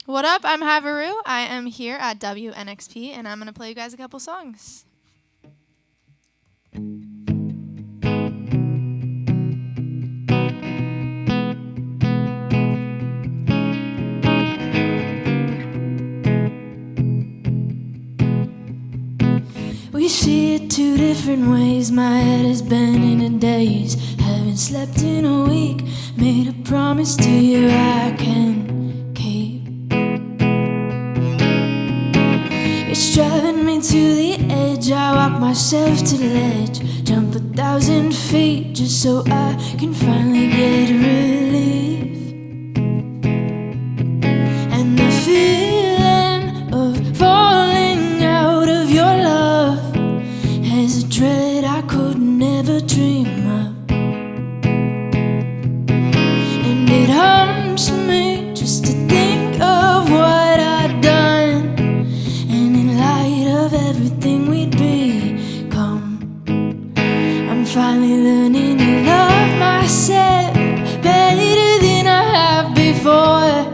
What up? I'm Haiva. I am here at WNXP, and I'm going to play you guys a couple songs. We see it two different ways. My head has been in a daze. Haven't slept in a week. Made a promise to you I can keep. It's driving me to the edge. I walk myself to the ledge. Jump 1,000 feet just so I can finally get relief. And the feeling of falling out of your love has a dread I could never dream of. And it harms me just to think of what I've done, and in light of everything we'd become, I'm finally learning to love myself better than I have before.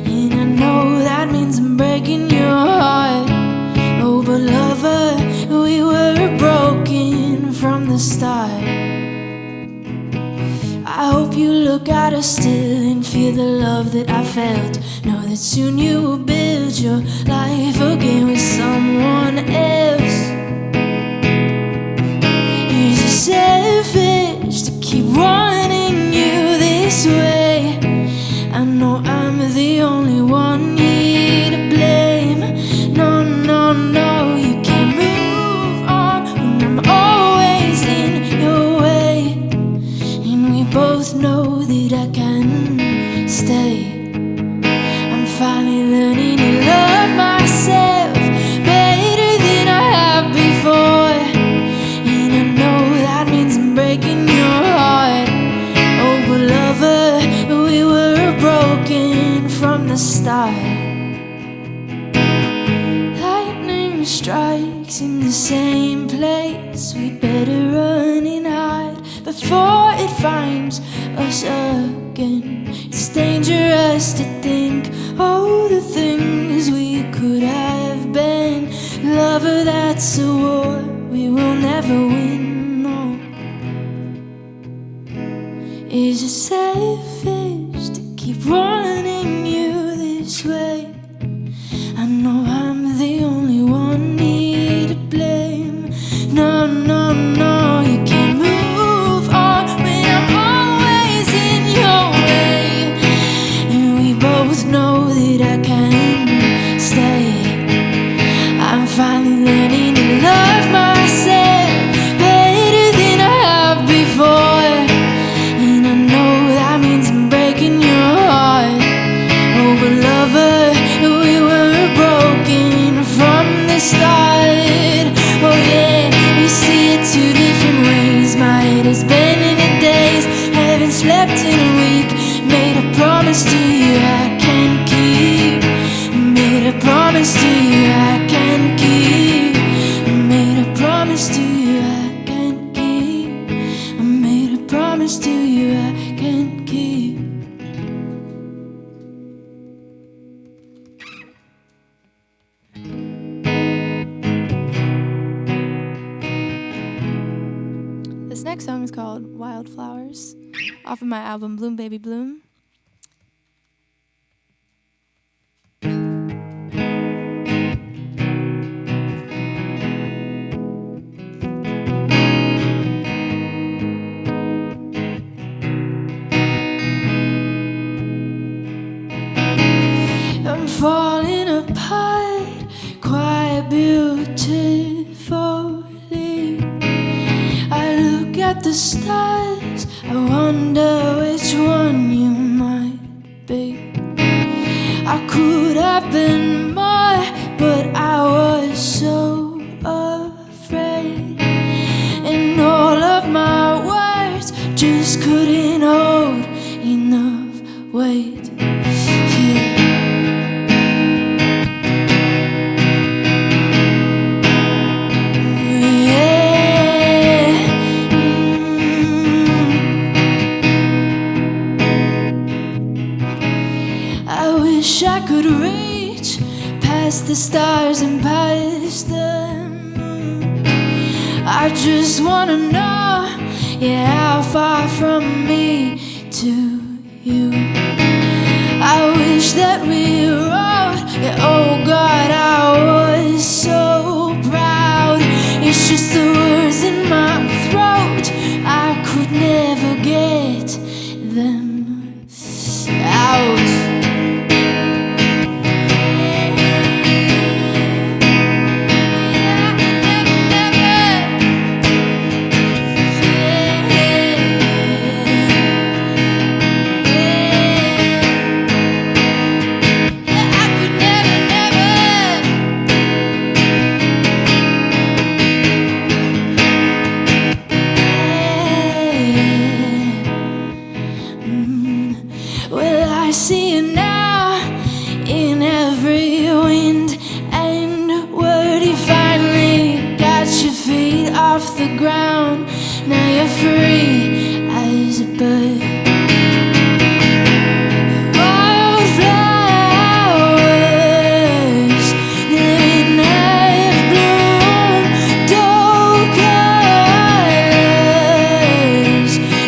And I know that means I'm breaking your heart. Oh, but lover, we were broken from the start. I hope you look at us still and feel the love that I felt. Know that soon you will build your life again with someone else. Is it selfish to keep wanting you this way? I know I'm the only one here to blame. No, no, no, you can't move on when I'm always in your way. And we both know that I can stay. I'm finally learning to love myself better than I have before. And I know that means I'm breaking your heart. Oh, but lover, we were broken from the start. Lightning strikes in the same place. We better run and hide before it finds us again. It's dangerous to think, oh, the things we could have been. Lover, that's a war we will never win, no. Is it selfish to keep wanting you this way? I know I'm the only one here to blame. No, no, no, you can't move on when I'm always in your way. And we both know that I can stay. I'm finally learning to love myself better than I have before. And I know that means I'm breaking your heart. Oh, but lover, we were broken from the start. Oh yeah, we see it two different ways. My head has been in a daze. Haven't slept in a week. Made a promise to you I can't keep. Made a promise to you I can't keep. Made a promise to you I can't keep. I made a promise to you I can't keep. This next song is called Wildflowers, off of my album Bloom Baby Bloom. I'm falling apart quite beautifully. I look at the stars, I wonder which one you might be. I could have been more, but I was so afraid. And all of my words just couldn't hold enough weight. Yeah. Yeah. wish I could reach past the stars and past the moon. I just wanna know, yeah, how far from me to you. I wish that we wrote, yeah, oh God, I was so proud. It's just the words in my throat, I could never get them out. Off the ground, now you're free as a bird. Wildflowers, living half bloom, dull colors,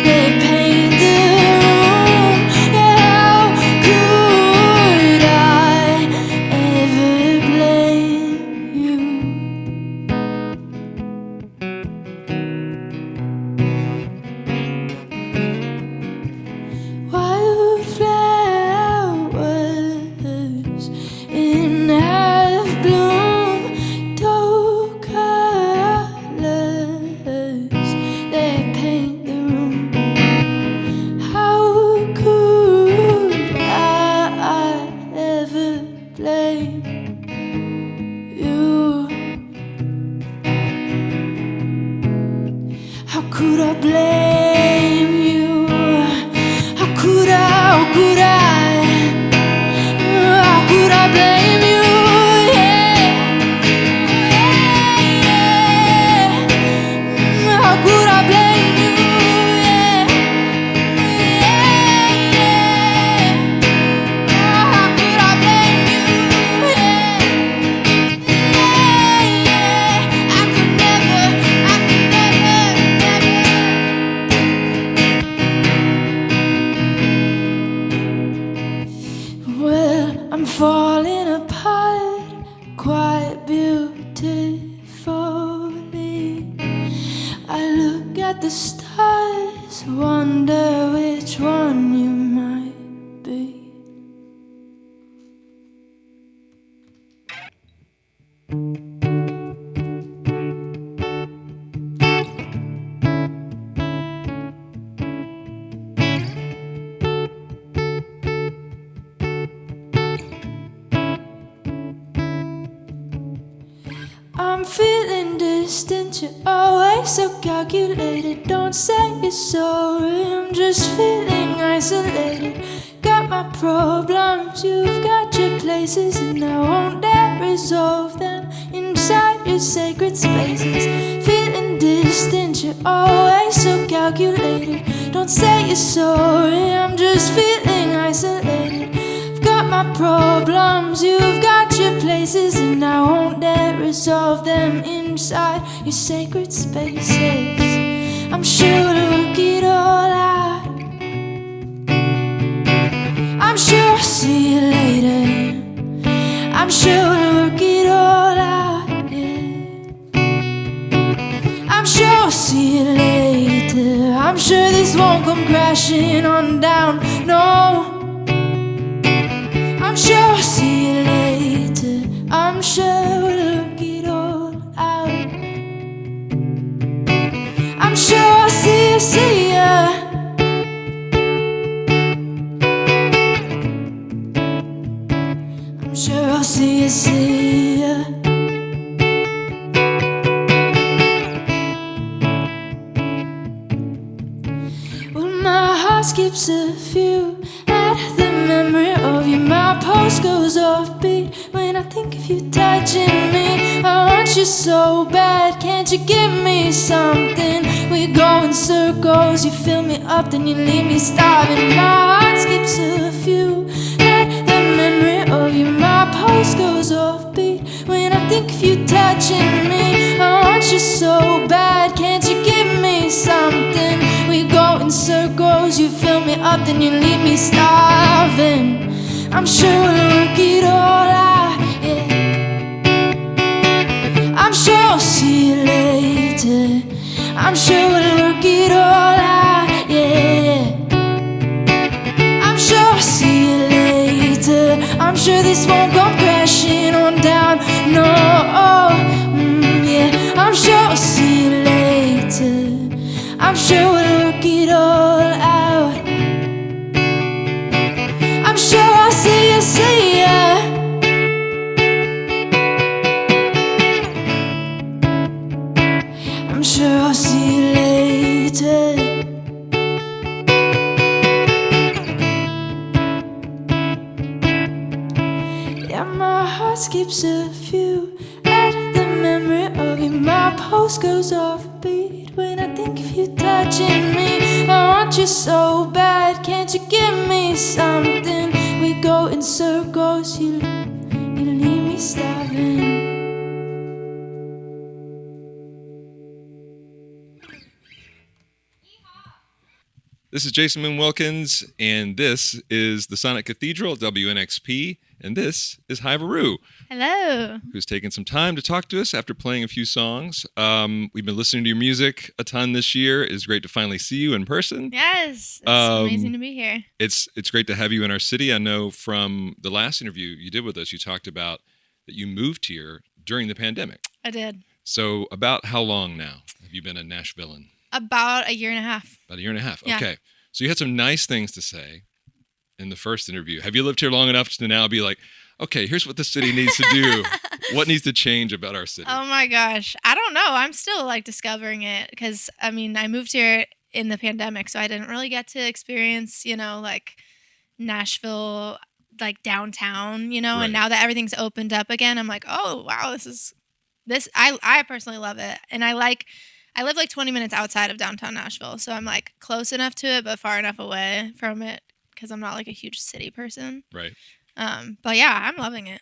they paint the room. How could I ever blame you? Wildflowers in half bloom, dull colors, they paint the room. How could I ever blame you? How could I blame you? How could I, how could I, how could I blame you? Yeah, yeah. How could I blame you? Yeah, yeah, yeah. Oh, how could I blame you? Yeah, yeah, yeah. I could never, never. Well, I'm falling apart quite beautifully. I look at the stars, wonder which one you might be. I'm feeling distant, you're always so calculated. Don't say you're sorry, I'm just feeling isolated. Got my problems, you've got your places, and I won't dare resolve them inside your sacred spaces. Feeling distant, you're always so calculated. Don't say you're sorry, I'm just feeling isolated. I've got my problems, you've got your places, and I won't dare resolve them inside your sacred spaces. I'm sure we'll work it all out. I'm sure I'll see you later. I'm sure we'll work it all out, yeah. I'm sure I'll see you later. I'm sure this won't come crashing on down, no. I'm sure I'll see you later. I'm sure we'll work it all out. I'm sure I'll see ya. I'm sure I'll see ya. Well, my heart skips a few at the memory of you. My pulse goes off beat when I think of you touching me. I want you so bad, can't you give me something? We go in circles, you fill me up, then you leave me starving. My heart skips a few at the memory you touching me. I want you so bad, can't you give me something? We go in circles, you fill me up, then you leave me starving. I'm sure we'll work it all out, yeah. I'm sure I'll see you later. I'm sure we'll work it all out, yeah. I'm sure I'll see you later. I'm sure this won't come crashing on down, no, yeah. I'm sure I'll see you later. I'm sure we'll work it all out. I'm sure I'll see ya. I'm sure I'll see you later. Yeah, my heart skips a few at the memory of you. My pulse goes off beat when I think of you touching me. I want you so bad, can't you give me something? We go in circles, you leave me starving. This is Jason Moon Wilkins, and this is the Sonic Cathedral, WNXP, and this is Haiva, Hello. who's taken some time to talk to us after playing a few songs. We've been listening to your music a ton this year. It's great to finally see you in person. Yes, it's amazing to be here. It's great to have you in our city. I know from the last interview you did with us, you talked about that you moved here during the pandemic. I did. So about how long now have you been a Nashvilleian? About a year and a half. About a year and a half. Yeah. Okay. So you had some nice things to say in the first interview. Have you lived here long enough to now be like, okay, here's what the city needs to do. What needs to change about our city? Oh my gosh. I don't know. I'm still like discovering it because I moved here in the pandemic, so I didn't really get to experience, like Nashville, like downtown, Right. and now that everything's opened up again, I'm like, oh wow, I personally love it. And I live like 20 minutes outside of downtown Nashville, so I'm like close enough to it, but far enough away from it because I'm not like a huge city person. Right. But yeah, I'm loving it.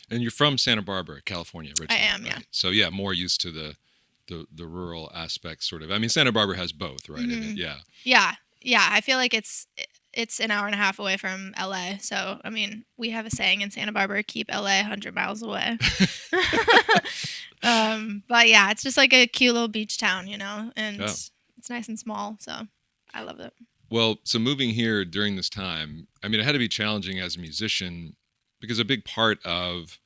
And you're from Santa Barbara, California, originally. I am, right? yeah. So yeah, more used to the rural aspects, sort of. Santa Barbara has both, right? Mm-hmm. Yeah. Yeah. I feel like it's an hour and a half away from LA. So we have a saying in Santa Barbara: keep LA 100 miles away. But yeah, it's just like a cute little beach town, and it's nice and small. So I love it. Well, so moving here during this time, it had to be challenging as a musician because a big part of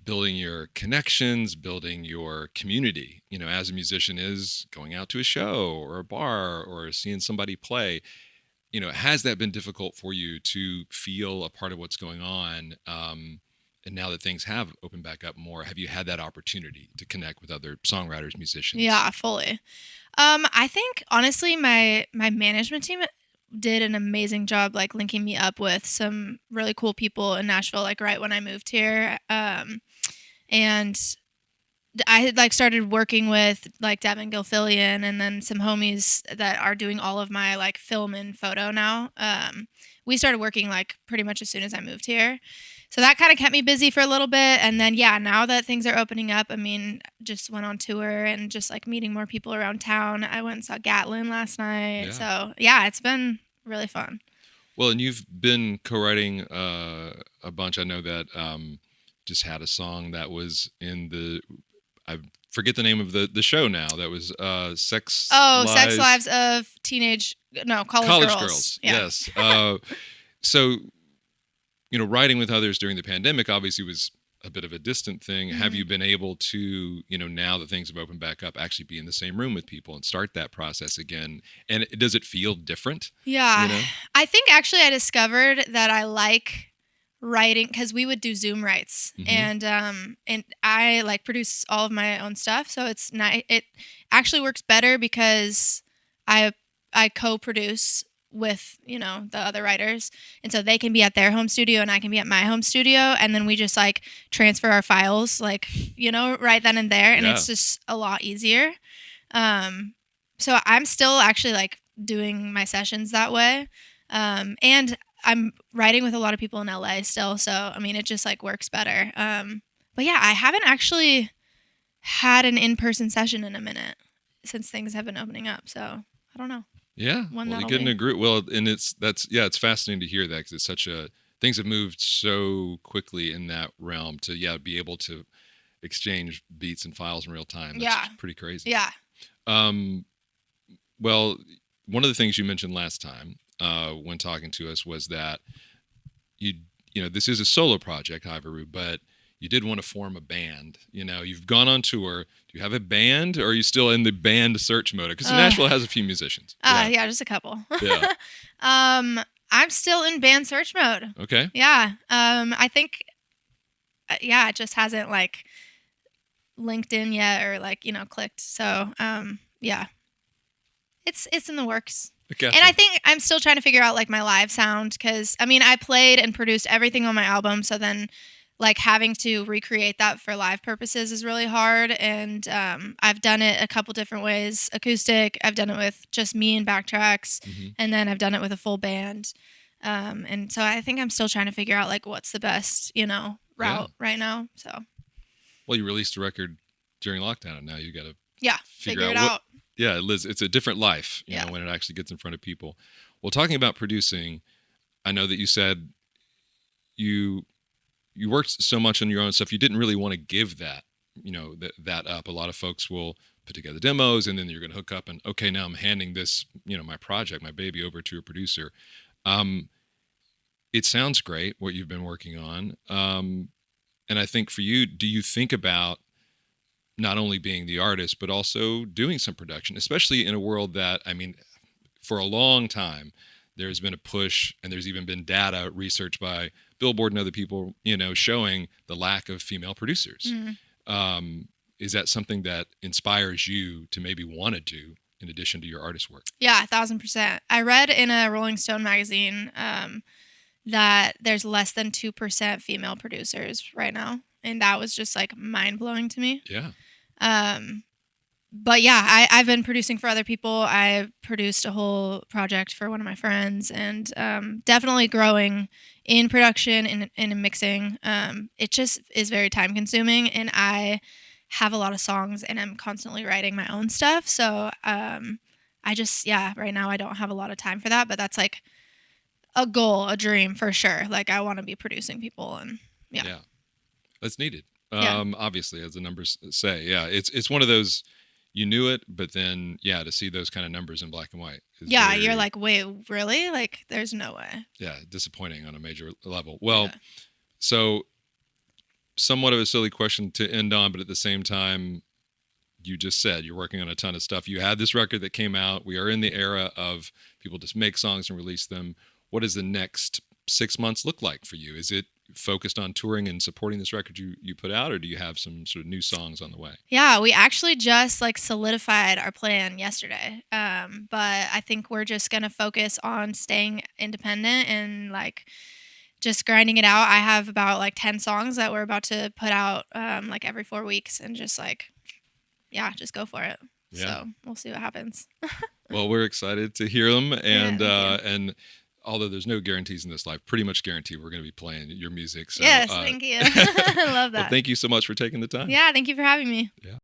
building your connections, building your community, as a musician is going out to a show or a bar or seeing somebody play. Has that been difficult for you to feel a part of what's going on? And now that things have opened back up more, have you had that opportunity to connect with other songwriters, musicians? Yeah, fully. I think honestly, my management team did an amazing job, like linking me up with some really cool people in Nashville, like right when I moved here. And I had like started working with like Devin Gilfillian and then some homies that are doing all of my like film and photo now. We started working like pretty much as soon as I moved here. So that kind of kept me busy for a little bit. And then, yeah, now that things are opening up, just went on tour and just like meeting more people around town. I went and saw Gatlin last night. Yeah. So yeah, it's been really fun. Well, and you've been co-writing a bunch. I know that just had a song that was in I forget the name of the show now. That was Sex Lives of College Girls. Yeah. Yes. So, writing with others during the pandemic obviously was a bit of a distant thing. Mm-hmm. Have you been able to, now that things have opened back up, actually be in the same room with people and start that process again? And does it feel different? Yeah. I think actually I discovered that I like writing because we would do Zoom writes. Mm-hmm. And I like produce all of my own stuff. So it's not, it actually works better because I co-produce with, the other writers. And so they can be at their home studio and I can be at my home studio. And then we just like transfer our files, like, right then and there. And it's just a lot easier. So I'm still actually like doing my sessions that way. And I'm writing with a lot of people in LA still. So, it just like works better. But yeah, I haven't actually had an in-person session in a minute since things have been opening up. So I don't know. Yeah. Well, you get in a group. Well, and it's fascinating to hear that, because it's things have moved so quickly in that realm to, be able to exchange beats and files in real time. That's pretty crazy. Yeah. Well, one of the things you mentioned last time when talking to us was that this is a solo project, Haiva, but you did want to form a band. You've gone on tour. Do you have a band, or are you still in the band search mode? Because Nashville has a few musicians. Yeah, just a couple. Yeah. I'm still in band search mode. Okay. Yeah. I think, it just hasn't like linked in yet or like, clicked. So, yeah, it's in the works. Gotcha. And I think I'm still trying to figure out like my live sound, because I played and produced everything on my album. So then like having to recreate that for live purposes is really hard. And I've done it a couple different ways. Acoustic, I've done it with just me and backtracks. Mm-hmm. And then I've done it with a full band. And so I think I'm still trying to figure out like what's the best, route right now. So. Well, you released a record during lockdown, and now you got to figure it out. Yeah, Liz, it's a different life, you know, when it actually gets in front of people. Well, talking about producing, I know that you said you worked so much on your own stuff, you didn't really want to give that, that up. A lot of folks will put together demos, and then you're going to hook up and, okay, now I'm handing this, my project, my baby, over to a producer. It sounds great, what you've been working on. And I think for you, do you think about not only being the artist, but also doing some production, especially in a world that, for a long time, there's been a push, and there's even been data research by Billboard and other people, showing the lack of female producers. Mm-hmm. Is that something that inspires you to maybe want to do in addition to your artist work? Yeah, 1,000%. I read in a Rolling Stone magazine that there's less than 2% female producers right now. And that was just like mind blowing to me. Yeah. But yeah, I've been producing for other people. I produced a whole project for one of my friends, and definitely growing in production and in mixing. It just is very time consuming, and I have a lot of songs, and I'm constantly writing my own stuff. So right now I don't have a lot of time for that, but that's like a goal, a dream for sure. Like I want to be producing people, and yeah. That's needed. Obviously, as the numbers say, it's one of those, you knew it, but then, to see those kind of numbers in black and white. You're like, wait, really? Like, there's no way. Yeah, disappointing on a major level. Well, so somewhat of a silly question to end on, but at the same time, you just said you're working on a ton of stuff. You had this record that came out. We are in the era of people just make songs and release them. What does the next 6 months look like for you? Is it focused on touring and supporting this record you put out, or do you have some sort of new songs on the way? Yeah, we actually just like solidified our plan yesterday. But I think we're just going to focus on staying independent and like just grinding it out. I have about like 10 songs that we're about to put out like every 4 weeks, and just like, just go for it. Yeah. So we'll see what happens. Well, we're excited to hear them, and although there's no guarantees in this life, pretty much guaranteed we're going to be playing your music. So, yes, thank you. I love that. Well, thank you so much for taking the time. Yeah, thank you for having me. Yeah.